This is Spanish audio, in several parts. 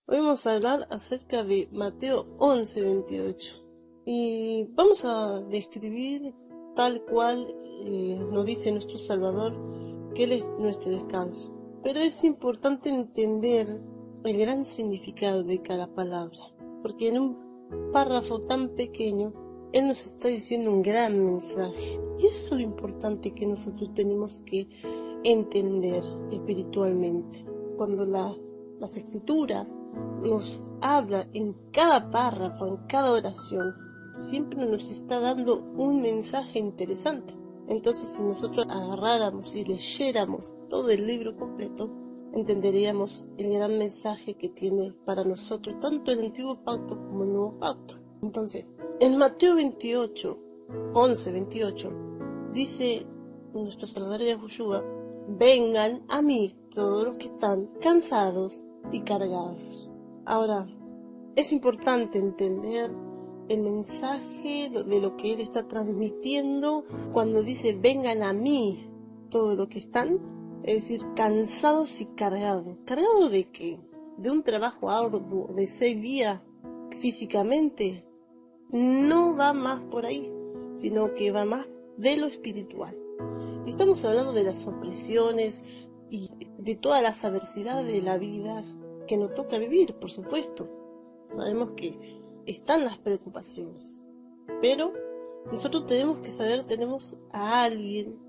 Hoy vamos a hablar acerca de Mateo 11:28 y vamos a describir tal cual nos dice nuestro Salvador que Él es nuestro descanso. Pero es importante entender el gran significado de cada palabra, porque en un párrafo tan pequeño Él nos está diciendo un gran mensaje. Y eso es lo importante que nosotros tenemos que entender espiritualmente. Cuando las escrituras nos habla en cada párrafo, en cada oración, siempre nos está dando un mensaje interesante. Entonces, si nosotros agarráramos y leyéramos todo el libro completo, entenderíamos el gran mensaje que tiene para nosotros tanto el Antiguo Pacto como el Nuevo Pacto. Entonces, en Mateo 11:28, dice nuestro Salvador Yahushua: vengan a mí todos los que están cansados y cargados. Ahora, es importante entender el mensaje de lo que Él está transmitiendo cuando dice vengan a mí todos los que están, es decir, cansados y cargados. ¿Cargados de qué? De un trabajo arduo, de 6 días físicamente. No va más por ahí, sino que va más de lo espiritual. Estamos hablando de las opresiones y de todas las adversidades de la vida que nos toca vivir, por supuesto. Sabemos que están las preocupaciones, pero nosotros tenemos que saber, tenemos a alguien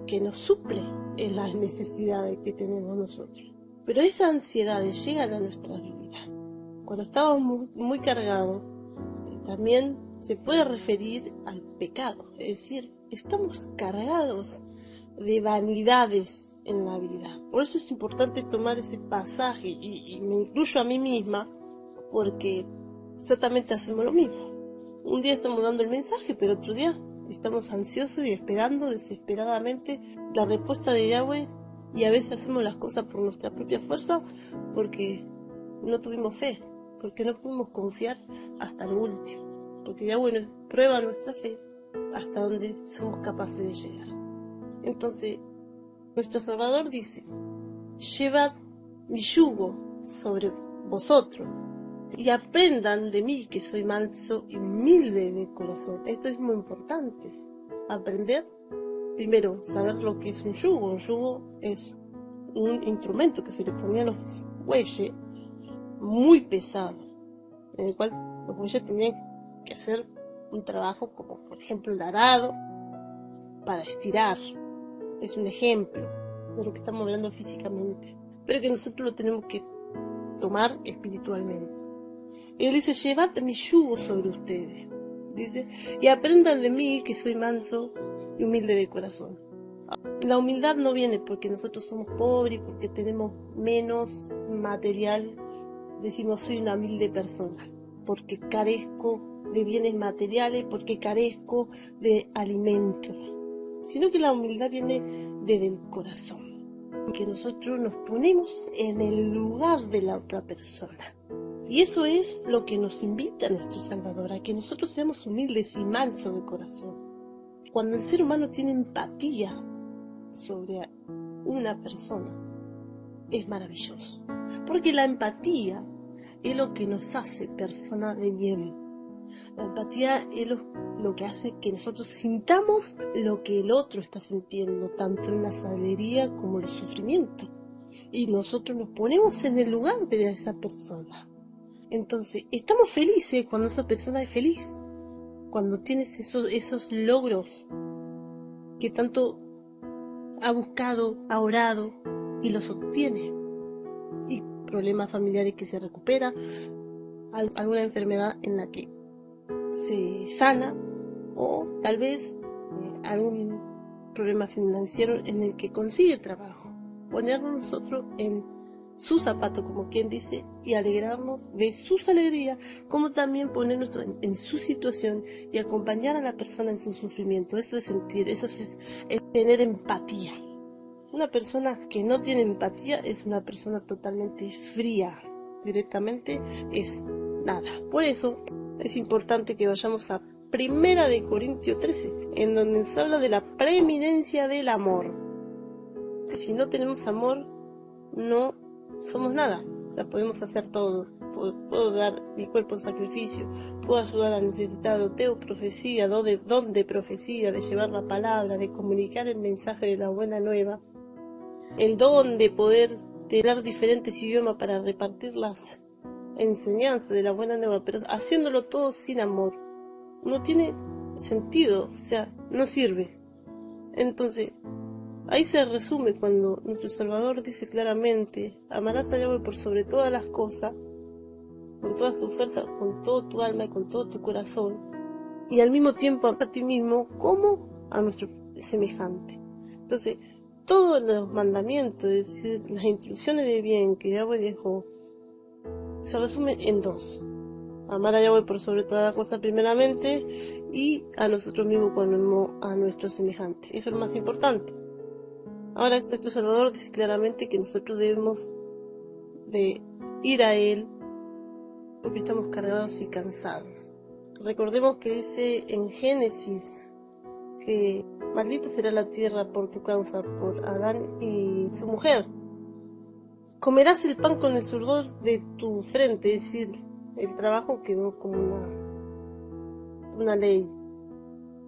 que nos suple en las necesidades que tenemos nosotros. Pero esas ansiedades llegan a nuestra vida. Cuando estamos muy cargados, también se puede referir al pecado, es decir, estamos cargados de vanidades en la vida. Por eso es importante tomar ese pasaje, y me incluyo a mí misma, porque exactamente hacemos lo mismo. Un día estamos dando el mensaje, pero otro día estamos ansiosos y esperando desesperadamente la respuesta de Yahweh, y a veces hacemos las cosas por nuestra propia fuerza porque no tuvimos fe, porque no pudimos confiar hasta lo último, porque Yahweh prueba nuestra fe hasta donde somos capaces de llegar. Entonces, nuestro Salvador dice: llevad mi yugo sobre vosotros y aprendan de mí, que soy manso y humilde de corazón. Esto es muy importante. Aprender, primero, saber lo que es un yugo. Un yugo es un instrumento que se le ponía a los bueyes, muy pesado, en el cual los bueyes tenían que hacer un trabajo como, por ejemplo, el arado para estirar. Es un ejemplo de lo que estamos hablando físicamente, pero que nosotros lo tenemos que tomar espiritualmente. Y Él dice: llevad mi yugo sobre ustedes, dice, y aprendan de mí, que soy manso y humilde de corazón. La humildad no viene porque nosotros somos pobres, porque tenemos menos material. Decimos soy una humilde persona, porque carezco de bienes materiales, porque carezco de alimentos, sino que la humildad viene desde el corazón, que nosotros nos ponemos en el lugar de la otra persona. Y eso es lo que nos invita a nuestro Salvador, a que nosotros seamos humildes y mansos de corazón. Cuando el ser humano tiene empatía sobre una persona, es maravilloso, porque la empatía es lo que nos hace personas de bien. La empatía es lo que hace que nosotros sintamos lo que el otro está sintiendo, tanto en la alegría como en el sufrimiento. Y nosotros nos ponemos en el lugar de esa persona. Entonces, estamos felices cuando esa persona es feliz, cuando tienes esos logros que tanto ha buscado, ha orado y los obtiene. Y problemas familiares que se recupera, alguna enfermedad en la que se sana, o tal vez algún problema financiero en el que consigue trabajo. Ponernos nosotros en su zapato, como quien dice, y alegrarnos de sus alegrías, como también ponernos en su situación y acompañar a la persona en su sufrimiento. Eso es sentir, eso es tener empatía. Una persona que no tiene empatía es una persona totalmente fría, directamente es nada. Por eso es importante que vayamos a 1 Corintios 13, en donde se habla de la preeminencia del amor. Si no tenemos amor, no somos nada. O sea, podemos hacer todo. Puedo dar mi cuerpo en sacrificio, puedo ayudar al necesitado, tengo profecía, don de profecía, de llevar la palabra, de comunicar el mensaje de la buena nueva, el don de poder hablar diferentes idiomas para repartir las enseñanzas de la buena nueva, pero haciéndolo todo sin amor. No tiene sentido, o sea, no sirve. Entonces, ahí se resume cuando nuestro Salvador dice claramente: amarás a Yahweh por sobre todas las cosas, con todas tus fuerzas, con todo tu alma y con todo tu corazón, y al mismo tiempo a ti mismo como a nuestro semejante. Entonces, todos los mandamientos, es decir, las instrucciones de bien que Yahweh dejó, se resumen en dos: amar a Yahweh por sobre todas las cosas primeramente, y a nosotros mismos como a nuestro semejante. Eso es lo más importante. Ahora, nuestro Salvador dice claramente que nosotros debemos de ir a Él porque estamos cargados y cansados. Recordemos que dice en Génesis que maldita será la tierra por tu causa, por Adán y su mujer. Comerás el pan con el sudor de tu frente, es decir, el trabajo quedó como una ley,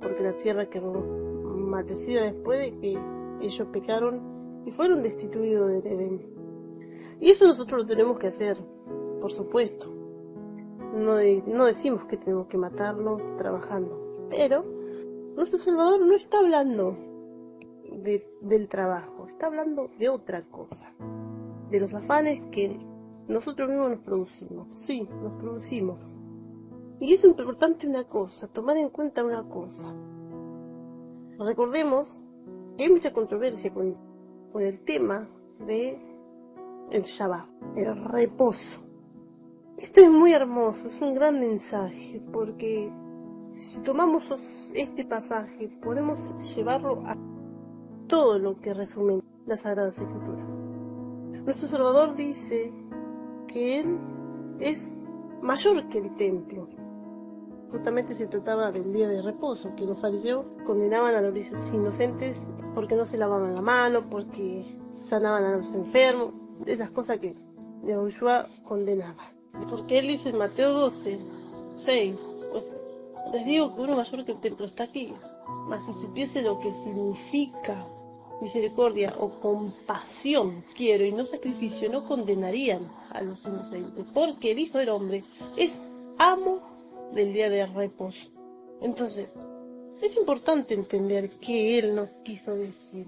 porque la tierra quedó maldecida después de que ellos pecaron y fueron destituidos del Edén. Y eso nosotros lo tenemos que hacer, por supuesto. No decimos que tenemos que matarnos trabajando, pero nuestro Salvador no está hablando del trabajo, está hablando de otra cosa, de los afanes que nosotros mismos nos producimos. Sí, nos producimos. Y es importante una cosa, tomar en cuenta una cosa. Recordemos que hay mucha controversia con el tema de el Shabbat, el reposo. Esto es muy hermoso, es un gran mensaje, porque si tomamos este pasaje, podemos llevarlo a todo lo que resume la Sagrada Escritura. Nuestro Salvador dice que Él es mayor que el templo. Justamente se trataba del día de reposo, que los fariseos condenaban a los inocentes porque no se lavaban la mano, porque sanaban a los enfermos, esas cosas que Yahushua condenaba. Porque Él dice en Mateo 12, 6, pues les digo que uno mayor que el templo está aquí, mas si supiese lo que significa misericordia o compasión quiero y no sacrificio, no condenarían a los inocentes, porque el Hijo del Hombre es amo del día de reposo. Entonces, es importante entender qué Él nos quiso decir.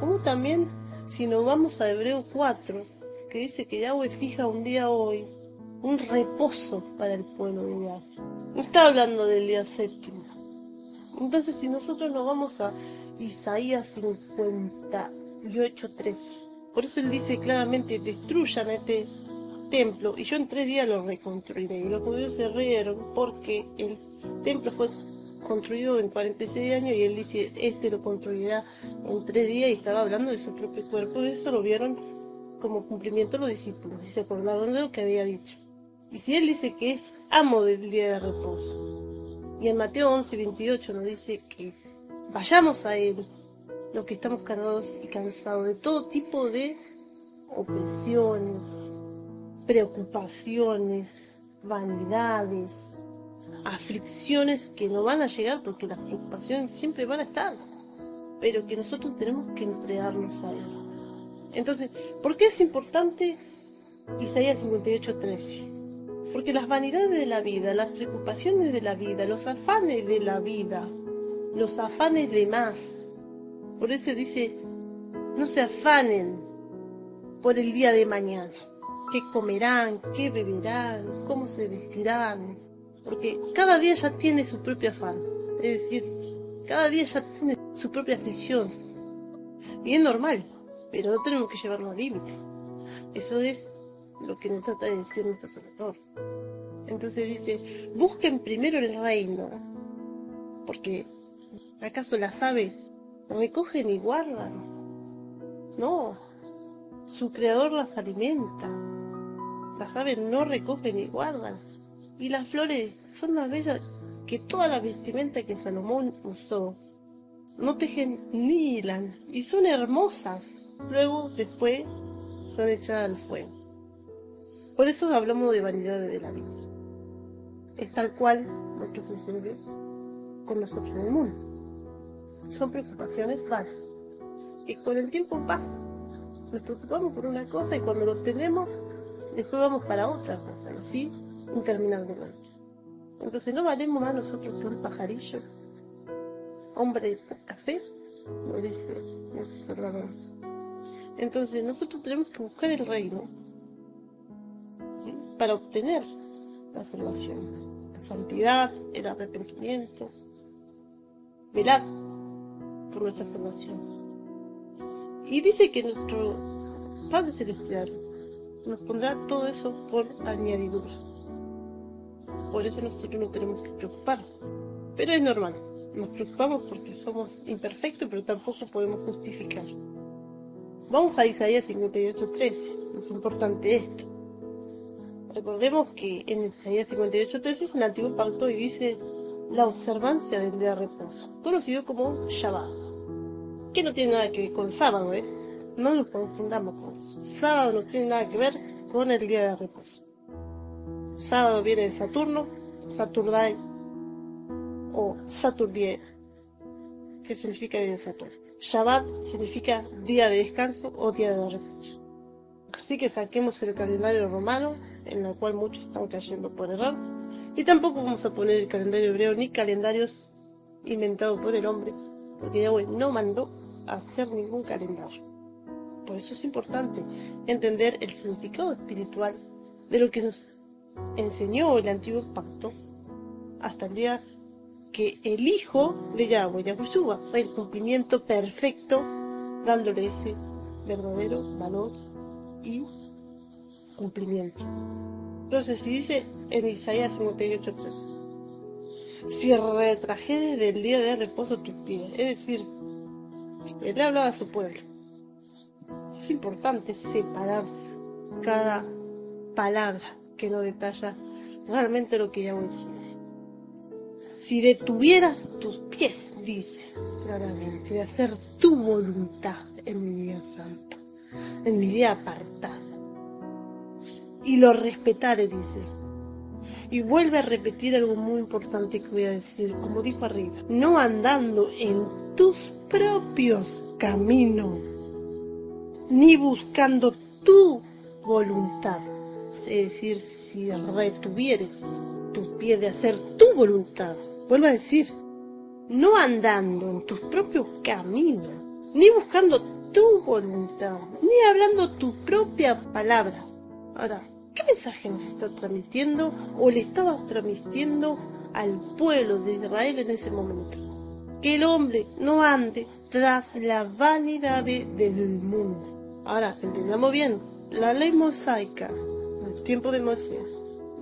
Como también, si nos vamos a Hebreo 4, que dice que Yahweh fija un día hoy, un reposo para el pueblo de Yahweh. No está hablando del día séptimo. Entonces, si nosotros nos vamos a Isaías 58:13, por eso Él dice claramente: destruyan este templo y yo en 3 días lo reconstruiré. Y los judíos se rieron porque el templo fue construido en 46 años y Él dice: lo construirá en 3 días, y estaba hablando de su propio cuerpo. Y eso lo vieron como cumplimiento los discípulos y se acordaron de lo que había dicho. Y si Él dice que es amo del día de reposo, y en Mateo 11:28 nos dice que vayamos a Él, los que estamos cargados y cansados de todo tipo de opresiones, preocupaciones, vanidades, aflicciones que no van a llegar, porque las preocupaciones siempre van a estar, pero que nosotros tenemos que entregarnos a Él. Entonces, ¿por qué es importante Isaías 58:13? Porque las vanidades de la vida, las preocupaciones de la vida, los afanes de la vida, los afanes de más, por eso dice: no se afanen por el día de mañana, qué comerán, qué beberán, cómo se vestirán, porque cada día ya tiene su propio afán, es decir, cada día ya tiene su propia aflicción, y es normal, pero no tenemos que llevarlo al límite. Eso es lo que nos trata de decir nuestro Salvador. Entonces dice: busquen primero el reino, porque ¿acaso las aves recogen y guardan? No, su Creador las alimenta. Las aves no recogen y guardan, y las flores son más bellas que toda la vestimenta que Salomón usó. No tejen ni hilan, y son hermosas. Luego, después, son echadas al fuego. Por eso hablamos de vanidades de la vida. Es tal cual lo que sucede con nosotros en el mundo. Son preocupaciones vanas, que con el tiempo pasan. Nos preocupamos por una cosa y cuando lo tenemos, después vamos para otra cosa, y así interminablemente. Entonces no valemos más nosotros que un pajarillo, hombre de poca fe, lo dice nuestro Salvador. Entonces nosotros tenemos que buscar el reino, ¿sí?, para obtener la salvación, la santidad, el arrepentimiento, velar por nuestra salvación. Y dice que nuestro Padre Celestial nos pondrá todo eso por añadidura. Por eso nosotros no tenemos que preocupar. Pero es normal, nos preocupamos porque somos imperfectos, pero tampoco podemos justificar. Vamos a Isaías 58:13, es importante esto. Recordemos que en Isaías 58:13 es el antiguo pacto y dice la observancia del día de reposo, conocido como Shabbat, que no tiene nada que ver con sábado, no nos confundamos con eso. Sábado no tiene nada que ver con el día de reposo. Sábado viene de Saturno, Saturday o Saturday, que significa día de Saturno. Shabbat significa día de descanso o día de reposo. Así que saquemos el calendario romano, en el cual muchos están cayendo por error, y tampoco vamos a poner el calendario hebreo ni calendarios inventados por el hombre, porque Yahweh no mandó a hacer ningún calendario. Por eso es importante entender el significado espiritual de lo que nos enseñó el antiguo pacto hasta el día que el Hijo de Yahweh, Yahushua, fue el cumplimiento perfecto, dándole ese verdadero valor y cumplimiento. Entonces, si dice en Isaías 58:13, si retrajeres del día de reposo tus pies, es decir, él hablaba a su pueblo. Es importante separar cada palabra que no detalla realmente lo que Yahweh quiere. Si detuvieras tus pies, dice claramente, de hacer tu voluntad en mi día santo, en mi día apartado, y lo respetaré, dice. Y vuelve a repetir algo muy importante que voy a decir, como dijo arriba, no andando en tus propios caminos, ni buscando tu voluntad. Es decir, si retuvieres tus pies de hacer tu voluntad, vuelvo a decir, no andando en tus propios caminos, ni buscando tu voluntad, ni hablando tu propia palabra. Ahora, ¿qué mensaje nos está transmitiendo o le estabas transmitiendo al pueblo de Israel en ese momento? Que el hombre no ande tras la vanidad del mundo. Ahora, entendamos bien, la ley mosaica, en el tiempo de Moisés,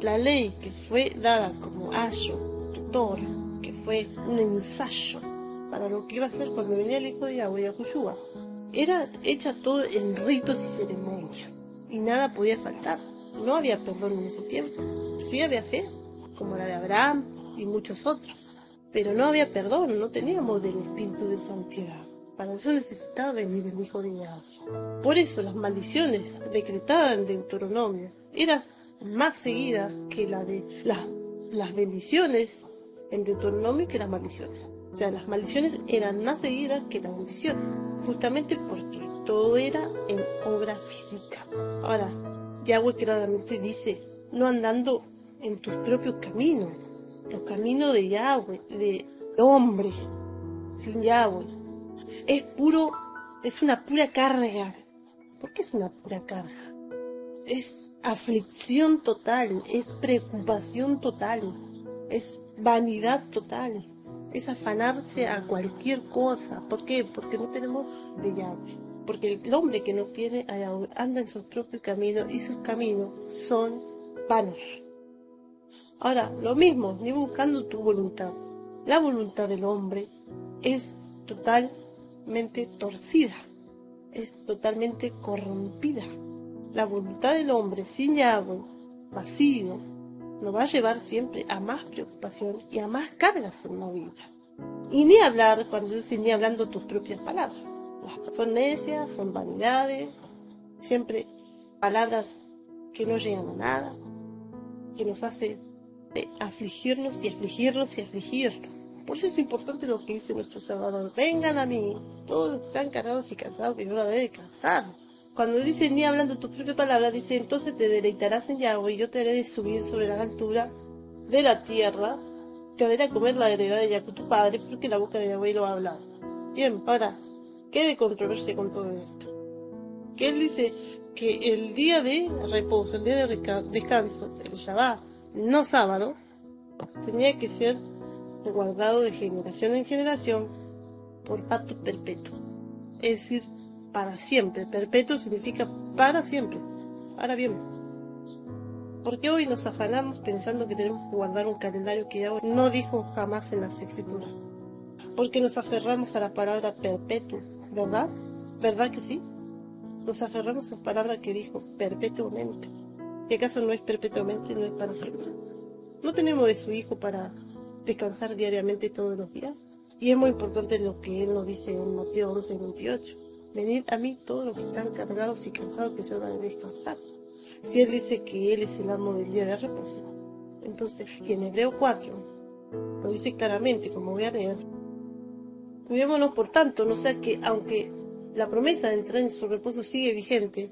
la ley que fue dada como ayo, tutor, que fue un ensayo para lo que iba a hacer cuando venía el Hijo de Yahweh, Yahushua, era hecha todo en ritos y ceremonias, y nada podía faltar. No había perdón en ese tiempo. Sí había fe, como la de Abraham y muchos otros, pero no había perdón, no teníamos del espíritu de santidad. Para eso necesitaba venir el Hijo de Yahweh. Por eso las maldiciones decretadas en Deuteronomio eran más seguidas que la de las bendiciones en Deuteronomio que las maldiciones. O sea, las maldiciones eran más seguidas que las bendiciones, justamente porque todo era en obra física. Ahora, Yahweh claramente dice, no andando en tus propios caminos, los caminos de Yahweh, de hombre, sin Yahweh. Es una pura carga. ¿Por qué es una pura carga? Es aflicción total, es preocupación total, es vanidad total, es afanarse a cualquier cosa. ¿Por qué? Porque no tenemos de Yahweh. Porque el hombre que no tiene a Yahweh anda en sus propios caminos y sus caminos son vanos. Ahora, lo mismo, ni buscando tu voluntad. La voluntad del hombre es totalmente torcida, es totalmente corrompida. La voluntad del hombre sin Yahweh, vacío, nos va a llevar siempre a más preocupación y a más cargas en la vida. Y ni hablar, cuando dice ni hablando tus propias palabras. Son necias, son vanidades, siempre palabras que no llegan a nada, que nos hace afligirnos y afligirnos y afligirnos. Por eso es importante lo que dice nuestro Salvador: vengan a mí, todos están cargados y cansados, que yo la de descansar. Cuando dice ni hablando tu propia palabra, dice: entonces te deleitarás en Yahweh y yo te haré de subir sobre la altura de la tierra, te haré a comer la heredad de Jacob tu padre, porque la boca de Yahweh lo ha hablado. Bien, ahora, ¿qué de controversia con todo esto? Que él dice que el día de reposo, el día de descanso, el Shabbat, no sábado, tenía que ser guardado de generación en generación por pacto perpetuo, es decir, para siempre. Perpetuo significa para siempre. Ahora bien, ¿por qué hoy nos afanamos pensando que tenemos que guardar un calendario que Yahweh no dijo jamás en las Escrituras? Porque nos aferramos a la palabra perpetuo, ¿verdad? ¿Verdad que sí? Nos aferramos a la palabra que dijo perpetuamente. ¿Y acaso no es perpetuamente, no es para siempre? ¿No tenemos de su Hijo para descansar diariamente todos los días? Y es muy importante lo que Él nos dice en Mateo 11:28. Venid a mí todos los que están cargados y cansados, que yo los haré descansar. Si Él dice que Él es el amo del día de reposo, entonces, y en Hebreo 4 lo dice claramente, como voy a leer: cuidémonos por tanto, no sea que, aunque la promesa de entrar en su reposo sigue vigente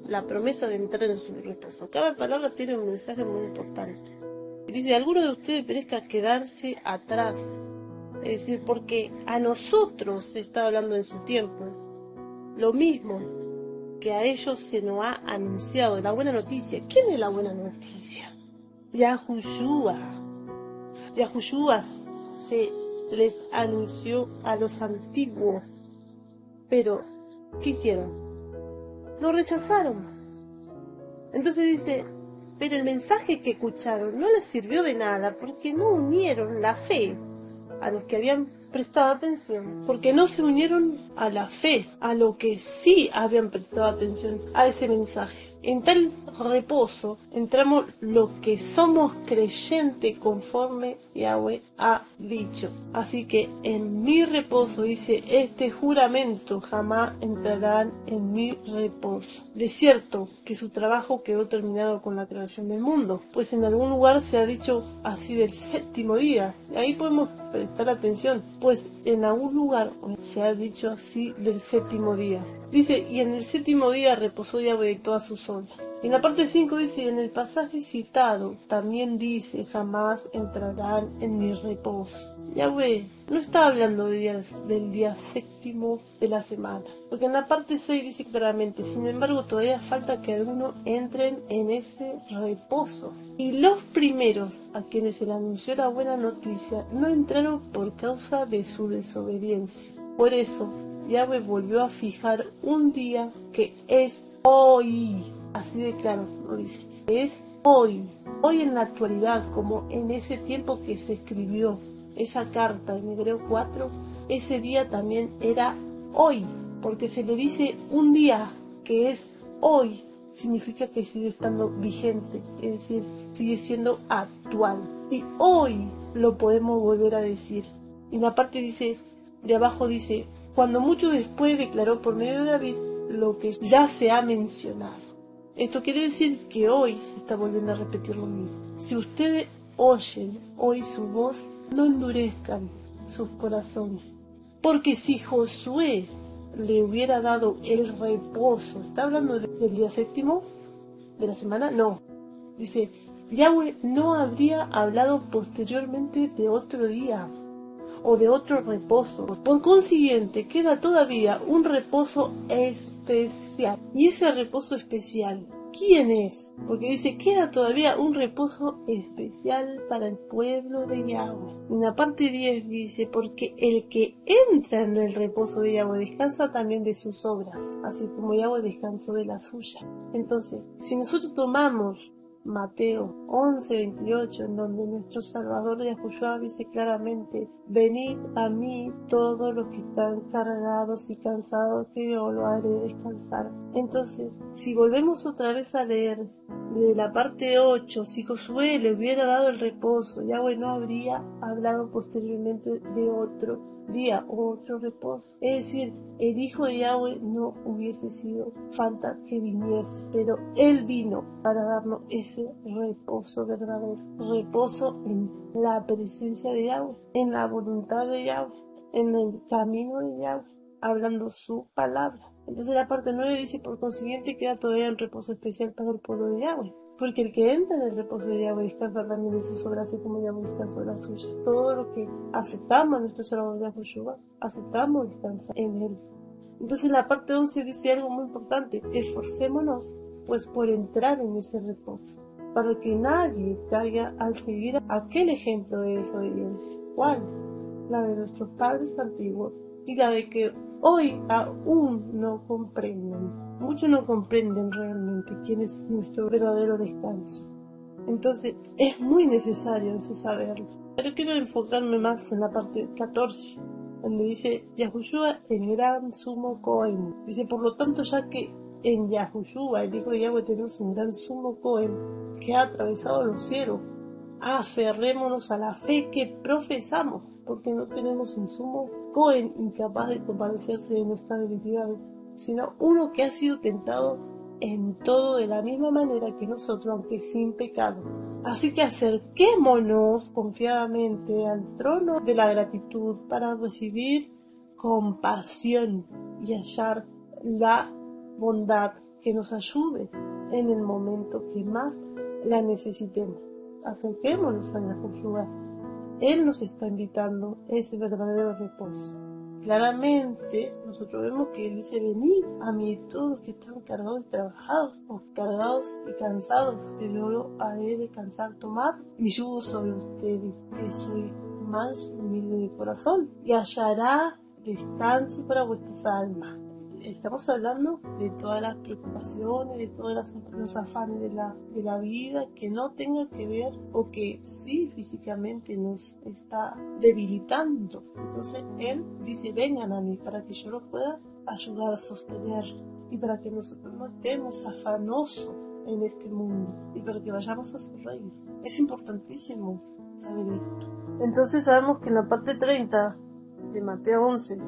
la promesa de entrar en su reposo. Cada palabra tiene un mensaje muy importante. Y dice: alguno de ustedes perezca quedarse atrás. Es decir, porque a nosotros se está hablando en su tiempo lo mismo que a ellos se nos ha anunciado, la buena noticia. ¿Quién es la buena noticia? Yahushua. Yahushua se les anunció a los antiguos, pero ¿qué hicieron? Lo rechazaron. Entonces dice: pero el mensaje que escucharon no les sirvió de nada, porque no unieron la fe a los que habían prestado atención, porque no se unieron a la fe, a lo que sí habían prestado atención, a ese mensaje. En tal reposo entramos los que somos creyentes conforme Yahweh ha dicho. Así que en mi reposo, dice este juramento, jamás entrarán en mi reposo. De cierto que su trabajo quedó terminado con la creación del mundo, pues en algún lugar se ha dicho así del séptimo día. Ahí podemos prestar atención, pues en algún lugar se ha dicho así del séptimo día. Dice: y en el séptimo día reposó Yahweh de todas sus obras. En la parte 5 dice: y en el pasaje citado también dice: jamás entrarán en mi reposo. Yahweh no está hablando del día séptimo de la semana, porque en la parte 6 dice claramente: sin embargo todavía falta que algunos entren en ese reposo. Y los primeros a quienes se le anunció la buena noticia no entraron por causa de su desobediencia. Por eso Yahweh volvió a fijar un día que es hoy. Así de claro lo dice: es hoy. Hoy en la actualidad, como en ese tiempo que se escribió esa carta en Hebreo 4, ese día también era hoy, porque se le dice un día que es hoy, significa que sigue estando vigente, es decir, sigue siendo actual. Y hoy lo podemos volver a decir. Y en la parte de abajo dice: cuando mucho después declaró por medio de David lo que ya se ha mencionado. Esto quiere decir que hoy se está volviendo a repetir lo mismo. Si ustedes oyen hoy su voz, no endurezcan sus corazones. Porque si Josué le hubiera dado el reposo, ¿está hablando del día séptimo de la semana? No. Dice: Yahweh no habría hablado posteriormente de otro día o de otro reposo. Por consiguiente, queda todavía un reposo especial. ¿Y ese reposo especial quién es? Porque dice: queda todavía un reposo especial para el pueblo de Yahweh. En la parte 10 dice: porque el que entra en el reposo de Yahweh descansa también de sus obras, así como Yahweh descansó de la suya. Entonces, si nosotros tomamos Mateo 11:28, en donde nuestro Salvador Yahushua dice claramente: venid a mí todos los que están cargados y cansados, que yo lo haré descansar. Entonces, si volvemos otra vez a leer De la parte 8, si Josué le hubiera dado el reposo, Yahweh no habría hablado posteriormente de otro día o otro reposo. Es decir, el Hijo de Yahweh no hubiese sido falta que viniese, pero Él vino para darnos ese reposo verdadero, reposo en la presencia de Yahweh, en la voluntad de Yahweh, en el camino de Yahweh, hablando su palabra. Entonces la parte 9 dice, por consiguiente queda todavía un reposo especial para el pueblo de Yahweh. Porque el que entra en el reposo de Yahweh descansa también de sus obras, así como Yahweh descansó de las suyas. Todo lo que aceptamos a nuestro Salvador Yahushua, aceptamos descansar en él. Entonces la parte 11 dice algo muy importante, esforcémonos pues por entrar en ese reposo, para que nadie caiga al seguir aquel ejemplo de desobediencia. ¿Cuál? La de nuestros padres antiguos y la de que hoy aún no comprenden. Muchos no comprenden realmente quién es nuestro verdadero descanso. Entonces es muy necesario eso saberlo. Pero quiero enfocarme más en la parte 14, donde dice Yahushua, el gran sumo Cohen. Dice, por lo tanto, ya que en Yahushua, el Hijo de Yahweh, tenemos un gran sumo Cohen que ha atravesado los cielos, aferrémonos a la fe que profesamos, porque no tenemos un sumo Cohen incapaz de compadecerse de nuestras debilidades, sino uno que ha sido tentado en todo de la misma manera que nosotros, aunque sin pecado. Así que acerquémonos confiadamente al trono de la gratitud para recibir compasión y hallar la bondad que nos ayude en el momento que más la necesitemos. Acerquémonos a Yahushua. Él nos está invitando a ese verdadero reposo. Claramente nosotros vemos que Él dice, venid a mí todos los que están cargados y trabajados, o cargados y cansados, que yo lo haré descansar. Tomad mi yugo sobre ustedes, que soy manso y humilde de corazón, y hallará descanso para vuestras almas. Estamos hablando de todas las preocupaciones, de todos los afanes de la vida que no tengan que ver o que sí físicamente nos está debilitando. Entonces Él dice, vengan a mí para que yo los pueda ayudar a sostener y para que nosotros no estemos afanosos en este mundo y para que vayamos a su reino. Es importantísimo saber esto. Entonces sabemos que en la parte 30 de Mateo 11,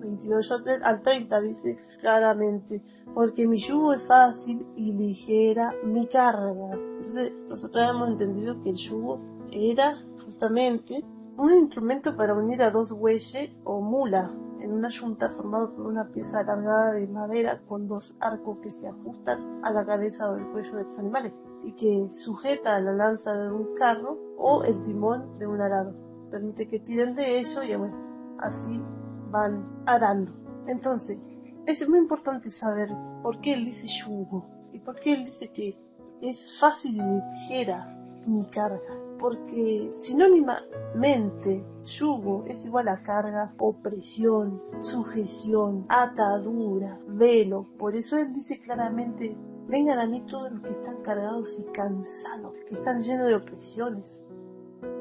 28 al 30 dice claramente, porque mi yugo es fácil y ligera mi carga. Entonces nosotros hemos entendido que el yugo era justamente un instrumento para unir a dos bueyes o mulas en una yunta formada por una pieza alargada de madera con dos arcos que se ajustan a la cabeza o el cuello de los animales y que sujeta a la lanza de un carro o el timón de un arado. Permite que tiren de ello y bueno, así van arando. Entonces, es muy importante saber por qué Él dice yugo y por qué Él dice que es fácil y ligera mi carga. Porque sinónimamente yugo es igual a carga, opresión, sujeción, atadura, velo. Por eso Él dice claramente, vengan a mí todos los que están cargados y cansados, que están llenos de opresiones,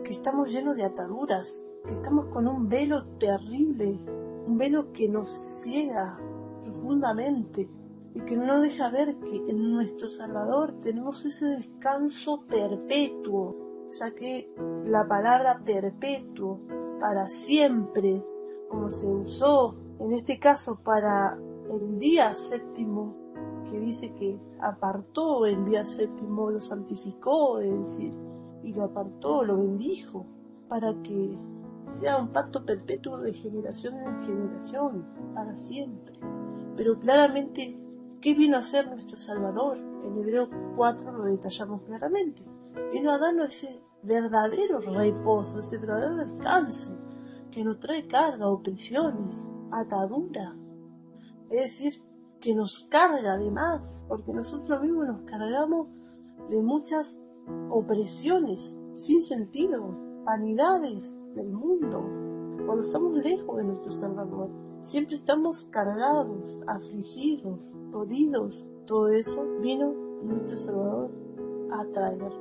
que estamos llenos de ataduras, que estamos con un velo terrible, un velo que nos ciega profundamente y que no nos deja ver que en nuestro Salvador tenemos ese descanso perpetuo, ya que la palabra perpetuo, para siempre, como se usó en este caso para el día séptimo, que dice que apartó el día séptimo, lo santificó, es decir, y lo apartó, lo bendijo, para que sea un pacto perpetuo de generación en generación, para siempre. Pero claramente, ¿qué vino a hacer nuestro Salvador? En Hebreos 4 lo detallamos claramente. Vino a darnos ese verdadero reposo, ese verdadero descanso, que nos trae carga, opresiones, atadura. Es decir, que nos carga de más, porque nosotros mismos nos cargamos de muchas opresiones sin sentido, vanidades del mundo, cuando estamos lejos de nuestro Salvador. Siempre estamos cargados, afligidos, dolidos. Todo eso vino nuestro Salvador a traer.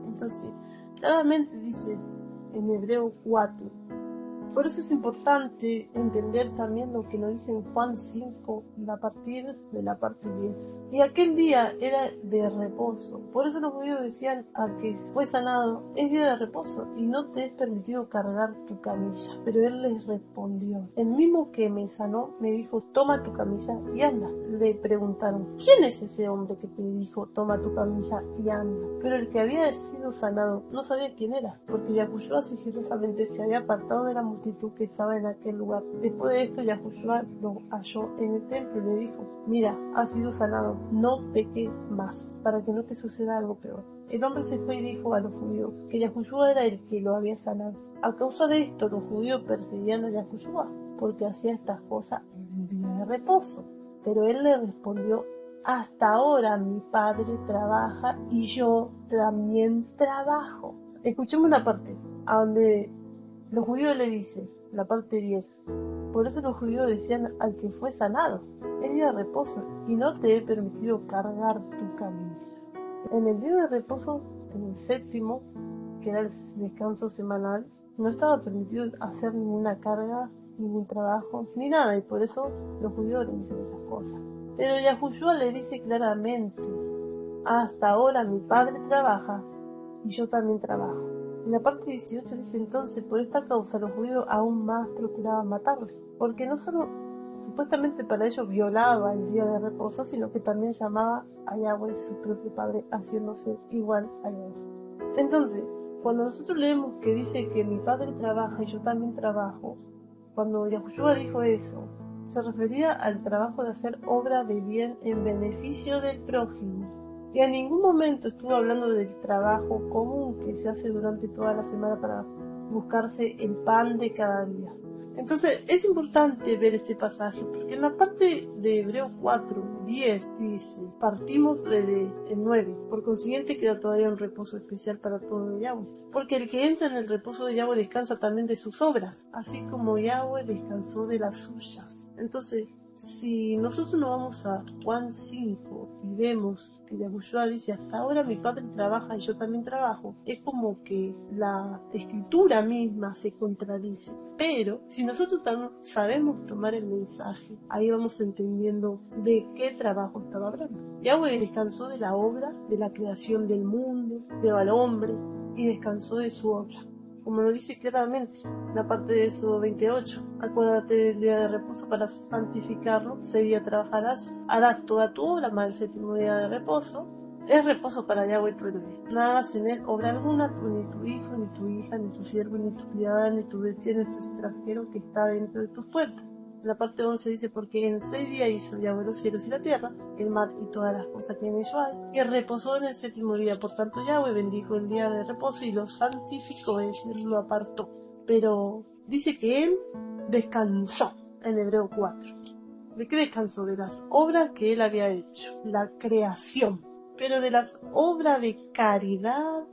Entonces, claramente dice en Hebreo 4, Por eso es importante entender también lo que nos dice en Juan 5, a partir de la parte 10. Y aquel día era de reposo. Por eso los judíos decían a que fue sanado, es día de reposo y no te es permitido cargar tu camilla. Pero él les respondió, el mismo que me sanó me dijo, toma tu camilla y anda. Le preguntaron, ¿quién es ese hombre que te dijo, toma tu camilla y anda? Pero el que había sido sanado no sabía quién era, porque Yahushua sigilosamente se había apartado de la multitud que estaba en aquel lugar. Después de esto, Yahushua lo halló en el templo y le dijo, mira, has sido sanado, no peques más, para que no te suceda algo peor. El hombre se fue y dijo a los judíos que Yahushua era el que lo había sanado. A causa de esto, los judíos perseguían a Yahushua, porque hacía estas cosas en el día de reposo. Pero él le respondió, hasta ahora mi padre trabaja y yo también trabajo. Escuchemos una parte, a donde los judíos le dicen, la parte 10, por eso los judíos decían al que fue sanado, es día de reposo y no te he permitido cargar tu camilla. En el día de reposo, en el séptimo, que era el descanso semanal, no estaba permitido hacer ninguna carga, ningún trabajo, ni nada, y por eso los judíos le dicen esas cosas. Pero Yahushua le dice claramente, hasta ahora mi padre trabaja y yo también trabajo. En la parte 18 dice entonces, por esta causa los judíos aún más procuraban matarle, porque no solo supuestamente para ellos violaba el día de reposo, sino que también llamaba a Yahweh su propio padre, haciéndose igual a Yahweh. Entonces, cuando nosotros leemos que dice que mi padre trabaja y yo también trabajo, cuando Yahushua dijo eso, se refería al trabajo de hacer obra de bien en beneficio del prójimo. Y en ningún momento estuvo hablando del trabajo común que se hace durante toda la semana para buscarse el pan de cada día. Entonces es importante ver este pasaje, porque en la parte de Hebreos 4:10 dice, partimos desde el 9, por consiguiente queda todavía un reposo especial para todo Yahweh, porque el que entra en el reposo de Yahweh descansa también de sus obras, así como Yahweh descansó de las suyas. Entonces, si nosotros nos vamos a Juan 5 y vemos que Yahushua dice, hasta ahora mi padre trabaja y yo también trabajo, es como que la escritura misma se contradice. Pero si nosotros sabemos tomar el mensaje, ahí vamos entendiendo de qué trabajo estaba hablando. Yahweh descansó de la obra, de la creación del mundo, creó al hombre y descansó de su obra. Como lo dice claramente en la parte de Éxodo 28, acuérdate del día de reposo para santificarlo, 6 días trabajarás, harás toda tu obra, más el séptimo día de reposo, es reposo para Yahweh tu Elohim. No hagas en él obra alguna, tú, ni tu hijo, ni tu hija, ni tu siervo, ni tu criada, ni tu bestia, ni tu extranjero que está dentro de tus puertas. En la parte 11 dice, porque en 6 días hizo Yahweh los cielos y la tierra, el mar y todas las cosas que en ello hay, y reposó en el séptimo día. Por tanto, Yahweh bendijo el día de reposo y lo santificó, es decir, lo apartó. Pero dice que él descansó en Hebreo 4. ¿De qué descansó? De las obras que él había hecho, la creación, pero de las obras de caridad,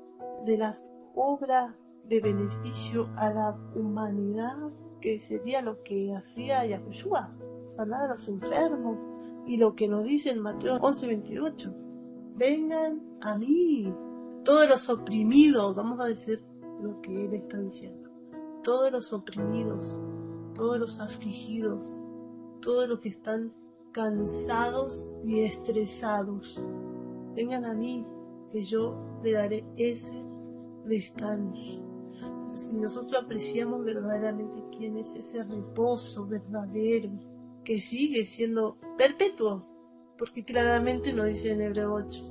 de las obras de beneficio a la humanidad, que sería lo que hacía Yahushua, sanar a los enfermos, y lo que nos dice en Mateo 11:28, vengan a mí, todos los oprimidos, vamos a decir lo que él está diciendo, todos los oprimidos, todos los afligidos, todos los que están cansados y estresados, vengan a mí, que yo le daré ese descanso. Si nosotros apreciamos verdaderamente quién es ese reposo verdadero, que sigue siendo perpetuo, porque claramente nos dice en Hebreo 8.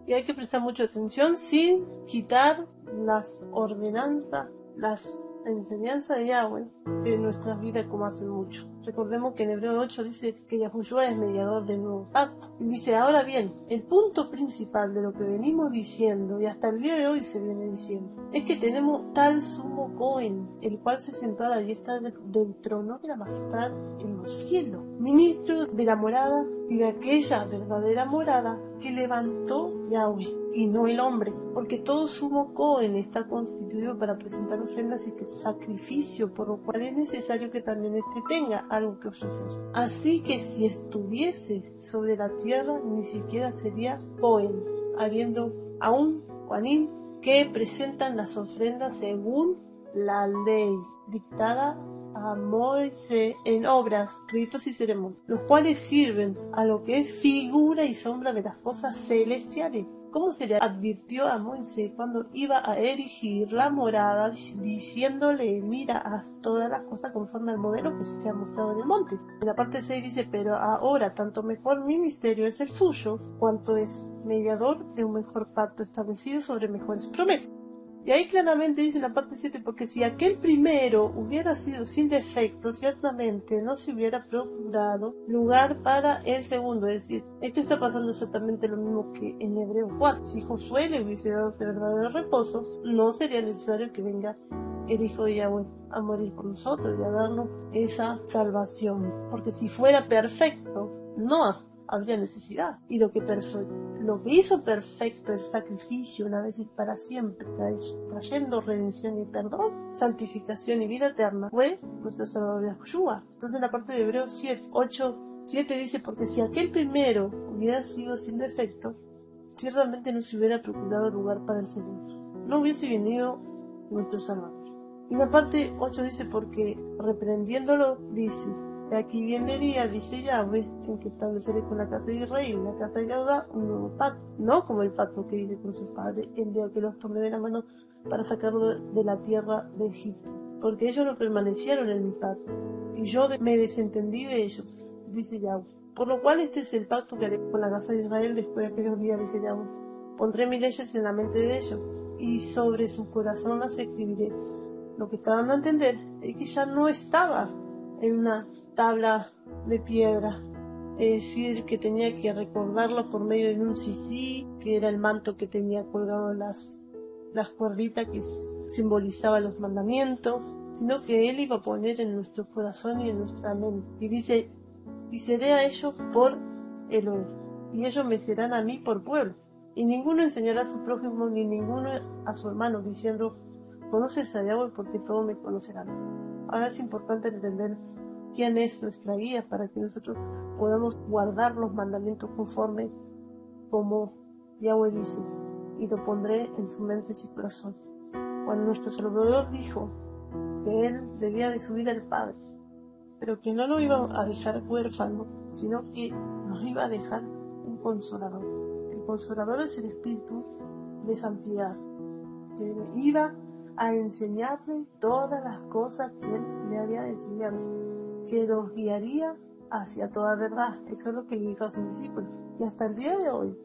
Y hay que prestar mucha atención sin quitar las ordenanzas, las enseñanzas de Yahweh de nuestras vidas como hacen mucho. Recordemos que en Hebreo 8 dice que Yahushua es mediador del nuevo pacto. Y dice, ahora bien, el punto principal de lo que venimos diciendo, y hasta el día de hoy se viene diciendo, es que tenemos tal sumo Cohen, el cual se sentó a la diestra del trono de la majestad en los cielos, ministro de la morada y de aquella verdadera morada que levantó Yahweh y no el hombre, porque todo sumo Cohen está constituido para presentar ofrendas y sacrificio, por lo cual es necesario que también éste tenga algo que ofrecer. Así que si estuviese sobre la tierra, ni siquiera sería Cohen, habiendo aún Juanín que presentan las ofrendas según la ley dictada a Moisés en obras, ritos y ceremonias, los cuales sirven a lo que es figura y sombra de las cosas celestiales. ¿Cómo se le advirtió a Moisés cuando iba a erigir la morada, diciéndole, mira, haz todas las cosas conforme al modelo que se te ha mostrado en el monte? En la parte 6 dice, pero ahora tanto mejor ministerio es el suyo, cuanto es mediador de un mejor pacto establecido sobre mejores promesas. Y ahí claramente dice en la parte 7, porque si aquel primero hubiera sido sin defecto, ciertamente no se hubiera procurado lugar para el segundo. Es decir, esto está pasando exactamente lo mismo que en Hebreos 4. Si Josué le hubiese dado ese verdadero reposo, no sería necesario que venga el Hijo de Yahweh a morir por nosotros y a darnos esa salvación. Porque si fuera perfecto, no habría necesidad. Y lo que hizo perfecto el sacrificio una vez y para siempre, trayendo redención y perdón, santificación y vida eterna, fue nuestro Salvador Yahushua. Entonces en la parte de Hebreos 7 dice, porque si aquel primero hubiera sido sin defecto, ciertamente no se hubiera procurado lugar para el segundo. No hubiese venido nuestro Salvador. Y en la parte 8 dice, porque reprendiéndolo dice, de aquí viene el día, dice Yahweh, en que estableceré con la casa de Israel y la casa de Judá un nuevo pacto, no como el pacto que hice con sus padres el día que los tomé de la mano para sacarlo de la tierra de Egipto, porque ellos no permanecieron en mi pacto, y yo me desentendí de ellos, dice Yahweh. Por lo cual este es el pacto que haré con la casa de Israel después de aquellos días, dice Yahweh. Pondré mis leyes en la mente de ellos, y sobre su corazón las escribiré. Lo que está dando a entender es que ya no estaba en una tabla de piedra, es decir, que tenía que recordarlo por medio de un sisí, que era el manto que tenía colgado las cuerditas que simbolizaban los mandamientos, sino que él iba a poner en nuestro corazón y en nuestra mente. Y dice, y seré a ellos por Elohim, y ellos me serán a mí por pueblo. Y ninguno enseñará a su prójimo, ni ninguno a su hermano, diciendo, conoces a Yahweh porque todos me conocerán. Ahora es importante entender quién es nuestra guía para que nosotros podamos guardar los mandamientos conforme como Yahweh dice, y lo pondré en su mente y su corazón. Cuando nuestro Salvador dijo que él debía de subir al Padre, pero que no lo iba a dejar huérfano, sino que nos iba a dejar un consolador. El consolador es el Espíritu de santidad, que iba a enseñarle todas las cosas que él le había enseñado, que los guiaría hacia toda verdad. Eso es lo que le dijo a sus discípulos. Y hasta el día de hoy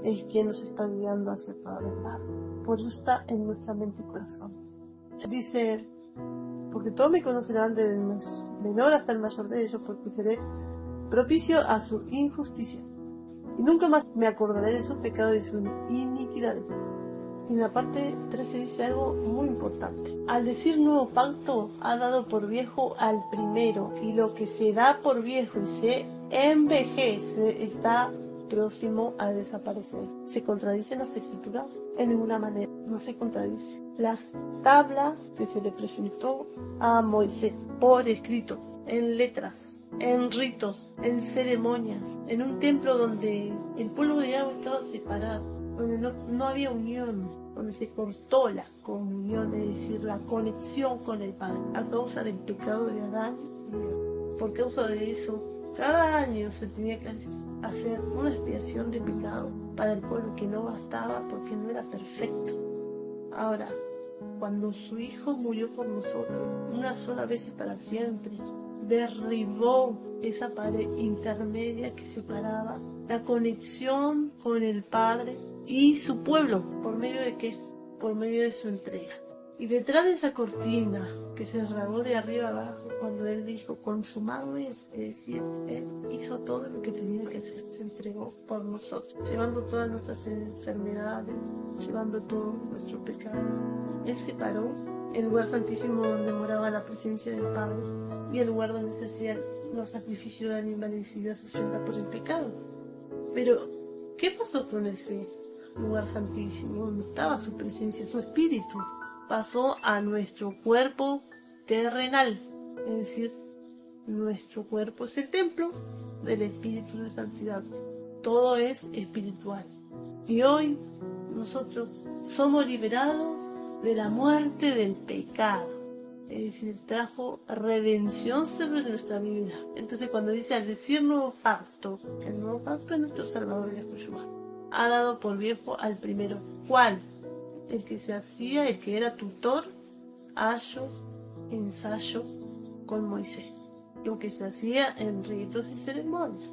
es quien nos está guiando hacia toda verdad. Por eso está en nuestra mente y corazón. Dice, porque todos me conocerán desde el menor hasta el mayor de ellos, porque seré propicio a su injusticia. Y nunca más me acordaré de sus pecados y de sus iniquidades. Y en la parte 13 dice algo muy importante. Al decir nuevo pacto, ha dado por viejo al primero, y lo que se da por viejo y se envejece está próximo a desaparecer. ¿Se contradice en las escrituras? En ninguna manera, no se contradice. Las tablas que se le presentó a Moisés por escrito, en letras, en ritos, en ceremonias, en un templo donde el pueblo de Yahweh estaba separado, donde no había unión, donde se cortó la comunión, es decir, la conexión con el Padre, a causa del pecado de Adán y Eva. Por causa de eso, cada año se tenía que hacer una expiación de pecado para el pueblo, que no bastaba porque no era perfecto. Ahora, cuando su Hijo murió por nosotros, una sola vez y para siempre, derribó esa pared intermedia que separaba la conexión con el Padre y su pueblo. ¿Por medio de qué? Por medio de su entrega. Y detrás de esa cortina que se rasgó de arriba abajo, cuando él dijo, consumado es decir, él hizo todo lo que tenía que hacer, se entregó por nosotros, llevando todas nuestras enfermedades, llevando todos nuestros pecados. Él separó el lugar santísimo donde moraba la presencia del Padre y el lugar donde se hacían los sacrificios de animales y de ofrenda por el pecado. Pero, ¿qué pasó con ese lugar santísimo donde estaba su presencia, su espíritu? Pasó a nuestro cuerpo terrenal, es decir, nuestro cuerpo es el templo del Espíritu de Santidad. Todo es espiritual. Y hoy nosotros somos liberados de la muerte del pecado. Es decir, trajo redención sobre nuestra vida. Entonces cuando dice al decir nuevo pacto, el nuevo pacto es nuestro Salvador Yahushua. Ha dado por viejo al primero. ¿Cuál? El que se hacía, el que era tutor, ayo, ensayo con Moisés. Lo que se hacía en ritos y ceremonias.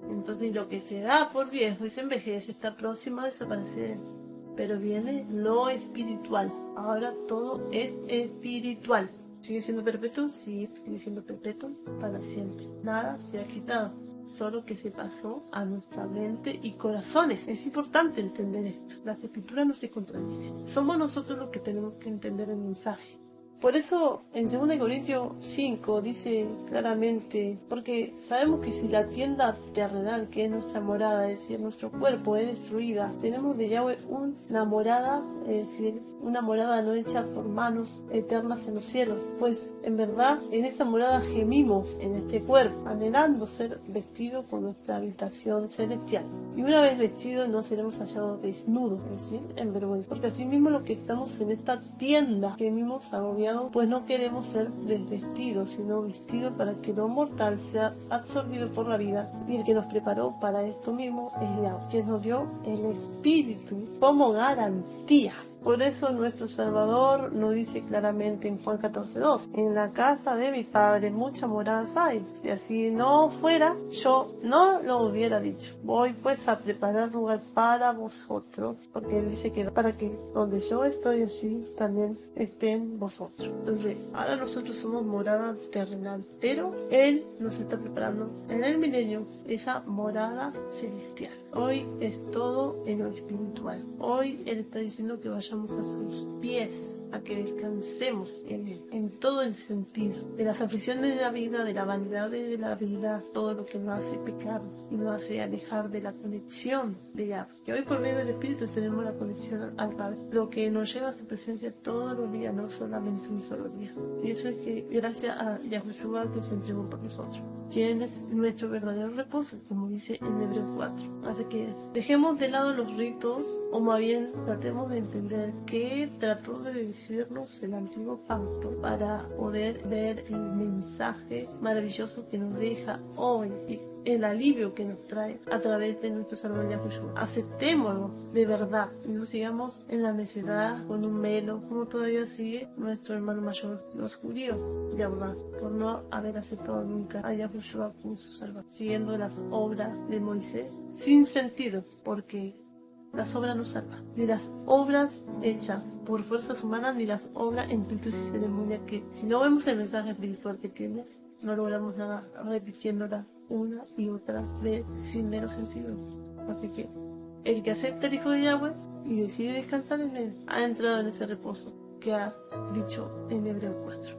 Entonces lo que se da por viejo y se envejece está próximo a desaparecer. Pero viene lo espiritual. Ahora todo es espiritual. ¿Sigue siendo perpetuo? Sí, sigue siendo perpetuo para siempre. Nada se ha quitado. Solo que se pasó a nuestra mente y corazones. Es importante entender esto. Las escrituras no se contradicen. Somos nosotros los que tenemos que entender el mensaje. Por eso en 2 Corintios 5 dice claramente, porque sabemos que si la tienda terrenal, que es nuestra morada, es decir, nuestro cuerpo es destruida, tenemos de Yahweh una morada, es decir, una morada no hecha por manos eternas en los cielos. Pues en verdad en esta morada gemimos en este cuerpo, anhelando ser vestidos con nuestra habitación celestial. Y una vez vestidos no seremos hallados desnudos, es decir, en vergüenza. Porque así mismo lo que estamos en esta tienda gemimos agobiados, pues no queremos ser desvestidos, sino vestidos para que lo mortal sea absorbido por la vida. Y el que nos preparó para esto mismo es Yahweh, quien nos dio el Espíritu como garantía. Por eso nuestro Salvador nos dice claramente en Juan 14:2, en la casa de mi Padre muchas moradas hay. Si así no fuera, yo no lo hubiera dicho. Voy pues a preparar lugar para vosotros, porque Él dice que para que donde yo estoy allí también estén vosotros. Entonces, ahora nosotros somos morada terrenal, pero Él nos está preparando en el milenio esa morada celestial. Hoy es todo en lo espiritual. Hoy Él está diciendo que vayamos a sus pies, a que descansemos en Él, en todo el sentido, de las aflicciones de la vida, de la vanidad de la vida, todo lo que nos hace pecar y nos hace alejar de la conexión de Yahweh. Que hoy por medio del Espíritu tenemos la conexión al Padre, lo que nos lleva a su presencia todos los días, no solamente un solo día. Y eso es que gracias a Yahushua que se entregó por nosotros, quien es nuestro verdadero reposo, como dice en Hebreos 4. Así que dejemos de lado los ritos, o más bien tratemos de entender que trató de decirnos el antiguo pacto para poder ver el mensaje maravilloso que nos deja hoy y el alivio que nos trae a través de nuestro Salvador Yahushua. Aceptémoslo de verdad y no sigamos en la necedad con un velo, como todavía sigue nuestro hermano mayor, los judíos, de verdad, por no haber aceptado nunca a Yahushua como su Salvador, siguiendo las obras de Moisés sin sentido, porque las obras no salvan, ni las obras hechas por fuerzas humanas, ni las obras en ritos y ceremonias que, si no vemos el mensaje espiritual que tiene, no logramos nada repitiéndola una y otra vez sin mero sentido. Así que el que acepta el Hijo de Yahweh y decide descansar en Él, ha entrado en ese reposo que ha dicho en Hebreos 4.